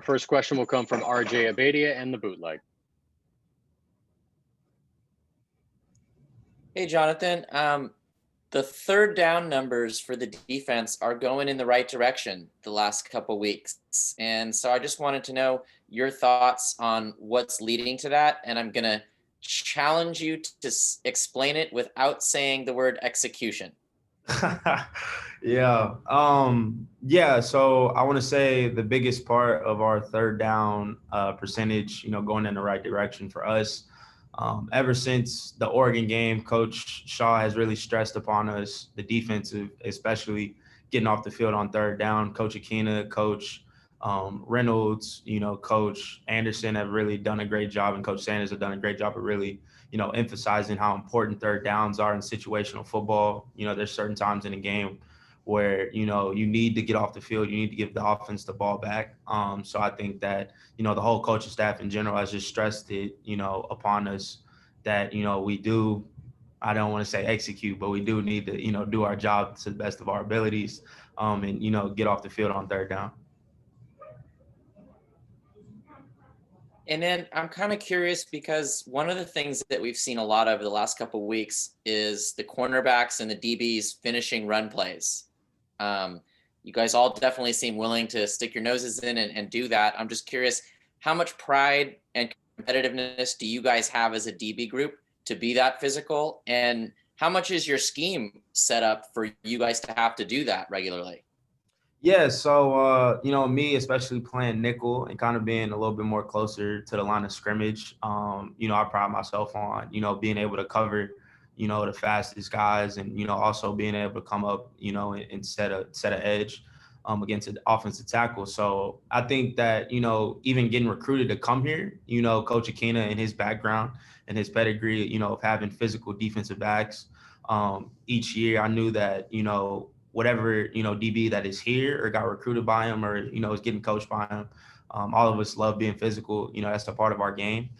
first question will come from RJ Abadia and the bootleg. Hey, Jonathan. The third down numbers for the defense are going in the right direction the last couple weeks. And so I just wanted to know your thoughts on what's leading to that. And I'm going to challenge you to explain it without saying the word execution. Yeah. So I want to say the biggest part of our third down percentage, going in the right direction for us. Ever since the Oregon game, Coach Shaw has really stressed upon us, the defensive, especially getting off the field on third down. Coach Akina, Coach Reynolds, Coach Anderson have really done a great job, and Coach Sanders have done a great job of really, emphasizing how important third downs are in situational football. There's certain times in a game where, you need to get off the field. You need to give the offense the ball back. So I think that, the whole coaching staff in general has just stressed it, upon us that, we do, I don't want to say execute, but we do need to, do our job to the best of our abilities and, get off the field on third down. And then I'm kind of curious because one of the things that we've seen a lot over the last couple of weeks is the cornerbacks and the DBs finishing run plays. You guys all definitely seem willing to stick your noses in and do that. I'm just curious, how much pride and competitiveness do you guys have as a DB group to be that physical? And how much is your scheme set up for you guys to have to do that regularly? Yeah, so, me especially playing nickel and kind of being a little bit more closer to the line of scrimmage, I pride myself on, being able to cover, the fastest guys and, also being able to come up, and set a edge against an offensive tackle. So I think that, even getting recruited to come here, Coach Akina and his background and his pedigree, of having physical defensive backs each year, I knew that, whatever, DB that is here or got recruited by him or, is getting coached by him. All of us love being physical. That's a part of our game.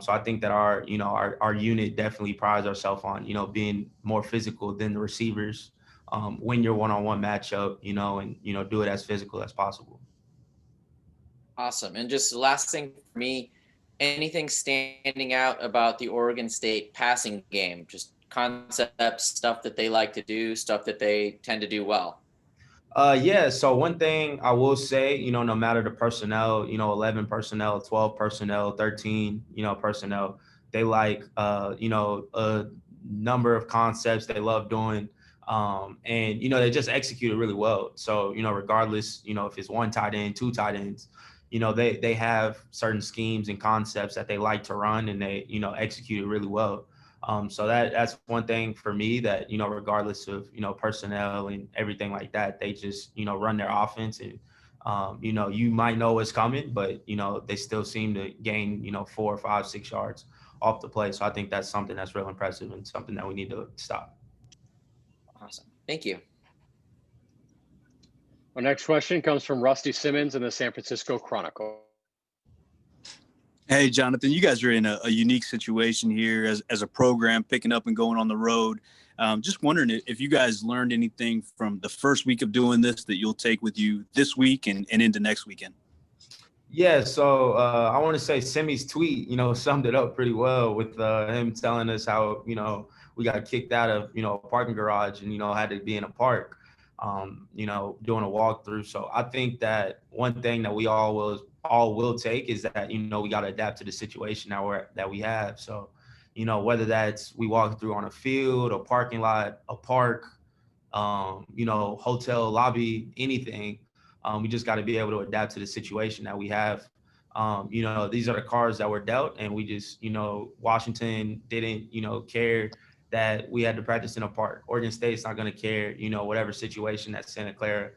So I think that our unit definitely prides ourselves on, being more physical than the receivers when you're one-on-one matchup, and, do it as physical as possible. Awesome. And just the last thing for me, anything standing out about the Oregon State passing game? Just concepts, stuff that they like to do, stuff that they tend to do well? So one thing I will say, no matter the personnel, 11 personnel, 12 personnel, 13, personnel, they like, a number of concepts they love doing. And, they just execute it really well. So, regardless, if it's one tight end, two tight ends, they have certain schemes and concepts that they like to run and they, execute it really well. So that's one thing for me that, regardless of, personnel and everything like that, they just, run their offense and, you might know what's coming, but, they still seem to gain, 4, 5, 6 yards off the play. So I think that's something that's real impressive and something that we need to stop. Awesome. Thank you. Our next question comes from Rusty Simmons in the San Francisco Chronicle. Hey, Jonathan, you guys are in a unique situation here as a program picking up and going on the road. Just wondering if you guys learned anything from the first week of doing this that you'll take with you this week and into next weekend. Yeah, so I want to say Simi's tweet, summed it up pretty well with him telling us how, we got kicked out of, a parking garage and, had to be in a park, doing a walkthrough. So I think that one thing that we all will take is that, we got to adapt to the situation that we have. So, whether that's we walk through on a field, a parking lot, a park, hotel lobby, anything, we just got to be able to adapt to the situation that we have. These are the cards that were dealt, and we just, Washington didn't, care that we had to practice in a park. Oregon State's not going to care, whatever situation that Santa Clara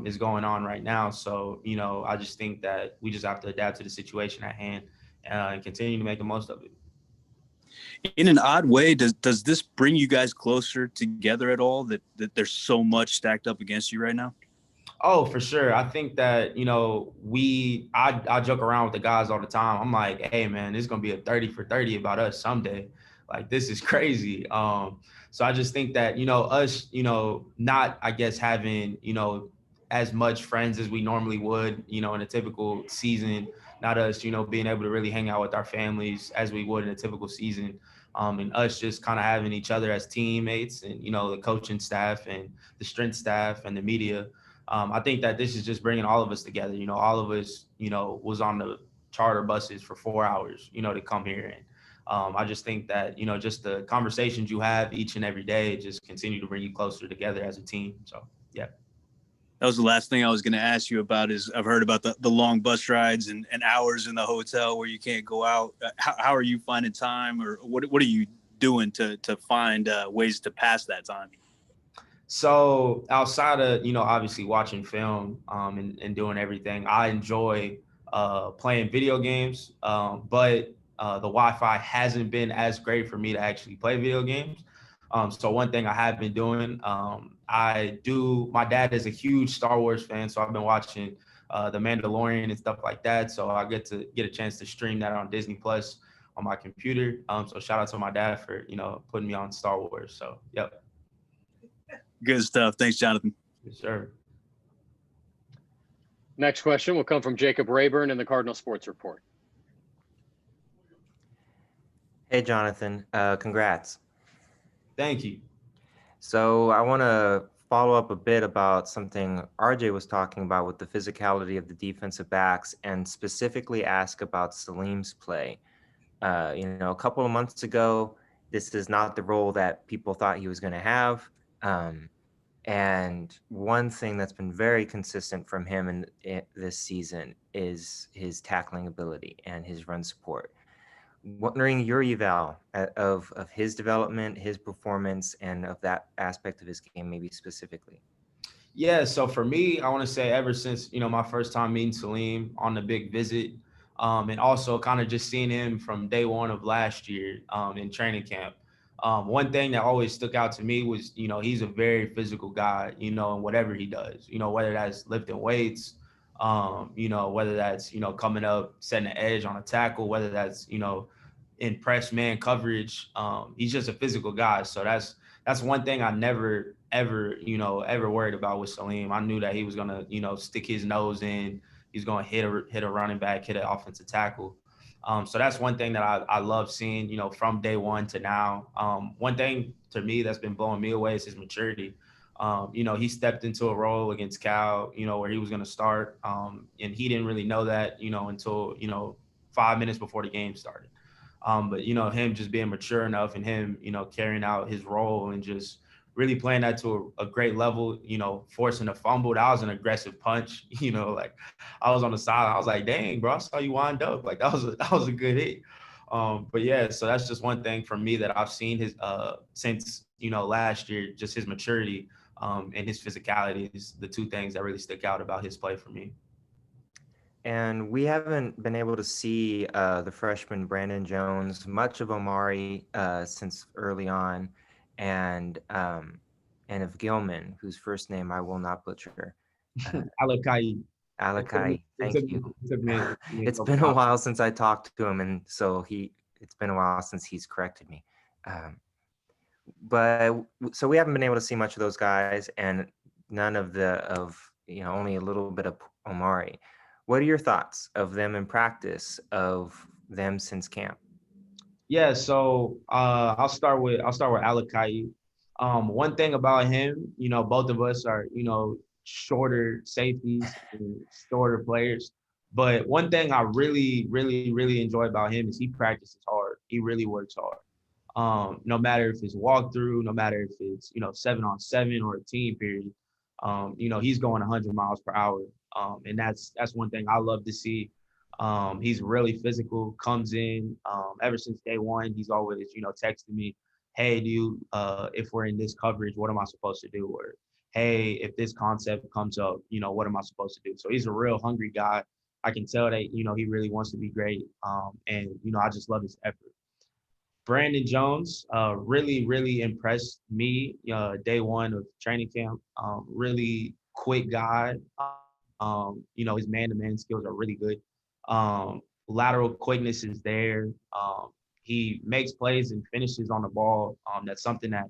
is going on right now. So, I just think that we just have to adapt to the situation at hand and continue to make the most of it. In an odd way, does this bring you guys closer together at all, that there's so much stacked up against you right now? Oh, for sure. I think that, I joke around with the guys all the time. I'm like, hey, man, this is going to be a 30 for 30 about us someday. Like, this is crazy. So I just think that, us, not, I guess, having, as much friends as we normally would, in a typical season. Not us, being able to really hang out with our families as we would in a typical season. And us just kind of having each other as teammates and, the coaching staff and the strength staff and the media. I think that this is just bringing all of us together. All of us, was on the charter buses for 4 hours, to come here. And I just think that, just the conversations you have each and every day just continue to bring you closer together as a team. So, yeah. That was the last thing I was going to ask you about. Is I've heard about the long bus rides and hours in the hotel where you can't go out. How are you finding time, or what are you doing to find ways to pass that time? So outside of, obviously watching film and doing everything, I enjoy playing video games, but the Wi-Fi hasn't been as great for me to actually play video games. So one thing I have been doing, my dad is a huge Star Wars fan, so I've been watching The Mandalorian and stuff like that. So I get a chance to stream that on Disney Plus on my computer. So shout out to my dad for, putting me on Star Wars. So, yep. Good stuff. Thanks, Jonathan. Yes, sir. Next question will come from Jacob Rayburn in the Cardinal Sports Report. Hey, Jonathan. Congrats. Thank you. So I want to follow up a bit about something RJ was talking about with the physicality of the defensive backs, and specifically ask about Salim's play. A couple of months ago, this is not the role that people thought he was going to have. And one thing that's been very consistent from him in this season is his tackling ability and his run support. Wondering your eval of his development, his performance, and of that aspect of his game, maybe specifically. Yeah, so for me, I want to say ever since, my first time meeting Salim on the big visit, and also kind of just seeing him from day one of last year in training camp. One thing that always stuck out to me was, he's a very physical guy, in whatever he does, whether that's lifting weights, whether that's, coming up, setting an edge on a tackle, whether that's, in press man coverage. He's just a physical guy. So that's one thing I never, ever worried about with Salim. I knew that he was going to, stick his nose in. He's going to hit a running back, hit an offensive tackle. So that's one thing that I love seeing, from day one to now. One thing to me that's been blowing me away is his maturity. He stepped into a role against Cal, where he was going to start. And he didn't really know that, until, 5 minutes before the game started. But, him just being mature enough and him, carrying out his role and just really playing that to a great level, forcing a fumble. That was an aggressive punch, like I was on the side. I was like, dang, bro, I saw you wind up. Like that was a good hit. But yeah, so that's just one thing from me that I've seen his since, last year, just his maturity and his physicality is the two things that really stick out about his play for me. And we haven't been able to see the freshman Brandon Jones, much of Omari since early on, and of Gilman, whose first name I will not butcher. Alakai. Alakai, thank you. It's been a while since I talked to him, and so it's been a while since he's corrected me. But so we haven't been able to see much of those guys, and none of only a little bit of Omari. What are your thoughts of them in practice, of them since camp? Yeah, so I'll start with Alakai. One thing about him, both of us are, shorter safeties and shorter players. But one thing I really, really, really enjoy about him is he practices hard. He really works hard. No matter if it's walkthrough, no matter if it's, 7-on-7 or a team period, he's going 100 miles per hour. And that's one thing I love to see. He's really physical, comes in ever since day one. He's always, texting me, hey, if we're in this coverage, what am I supposed to do? Or, hey, if this concept comes up, what am I supposed to do? So he's a real hungry guy. I can tell that, he really wants to be great. And, I just love his effort. Brandon Jones really, really impressed me day one of training camp. Really quick guy. His man-to-man skills are really good. Lateral quickness is there. He makes plays and finishes on the ball. That's something that,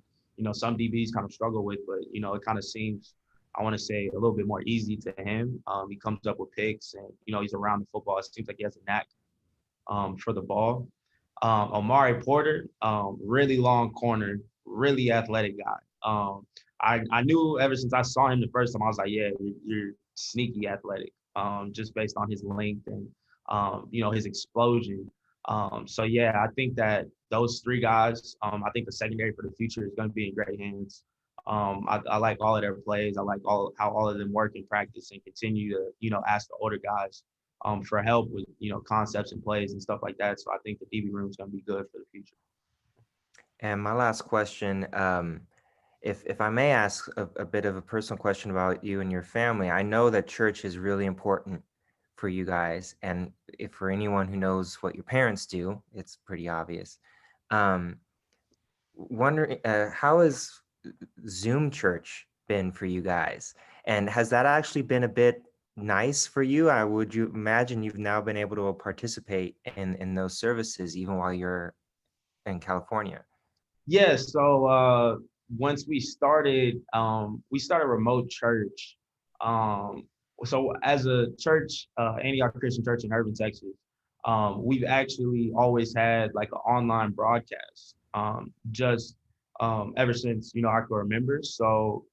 some DBs kind of struggle with, but, it kind of seems I want to say, a little bit more easy to him. He comes up with picks, and he's around the football. It seems like he has a knack for the ball. Amari Porter, really long corner, really athletic guy. I knew ever since I saw him the first time, I was like, yeah, you're sneaky athletic, just based on his length and his explosion. So yeah, I think that those three guys, I think the secondary for the future is going to be in great hands. I like all of their plays. I like how all of them work in practice and continue to, ask the older guys for help with, concepts and plays and stuff like that. So I think the DB room is going to be good for the future. And my last question, if I may ask a bit of a personal question about you and your family, I know that church is really important for you guys. And if for anyone who knows what your parents do, it's pretty obvious. Wondering, how has Zoom church been for you guys? And has that actually been a bit nice for you? Would you imagine you've now been able to participate in those services even while you're in California? Yeah, so once we started remote church. So as a church, Antioch Christian Church in Irving, Texas, we've actually always had like an online broadcast, just ever since I can remember. So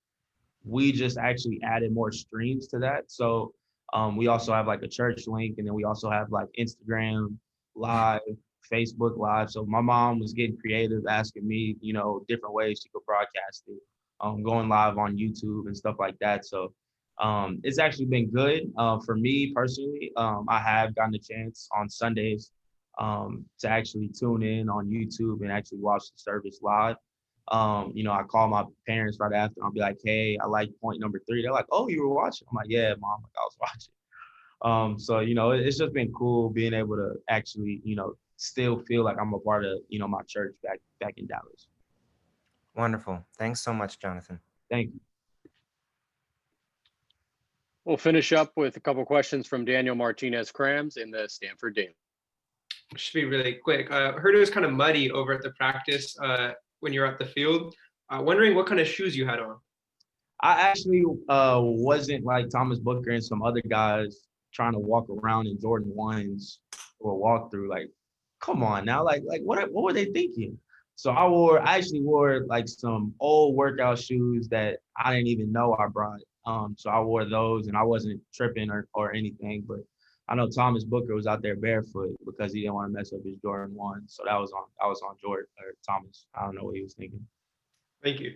we just actually added more streams to that. So we also have like a church link, and then we also have like Instagram Live, Facebook Live. So my mom was getting creative, asking me, different ways she could broadcast it, going live on YouTube and stuff like that. So it's actually been good for me personally. I have gotten a chance on Sundays to actually tune in on YouTube and actually watch the service live. I call my parents right after. I'll be like, hey, I like point number 3. They're like, oh, you were watching? I'm like, yeah, mom, I was watching. So, it's just been cool being able to actually, still feel like I'm a part of, my church back in Dallas. Wonderful. Thanks so much, Jonathan. Thank you. We'll finish up with a couple questions from Daniel Martinez-Krams in the Stanford Daily. Should be really quick. I heard it was kind of muddy over at the practice when you're at the field. Wondering what kind of shoes you had on. I actually wasn't like Thomas Booker and some other guys trying to walk around in Jordan 1s or walk through. Like, come on now. Like what were they thinking? So I actually wore like some old workout shoes that I didn't even know I brought. So I wore those, and I wasn't tripping or anything. But I know Thomas Booker was out there barefoot because he didn't want to mess up his Jordan 1. So I was on Jordan or Thomas. I don't know what he was thinking. Thank you.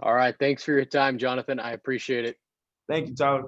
All right. Thanks for your time, Jonathan. I appreciate it. Thank you, Tyler.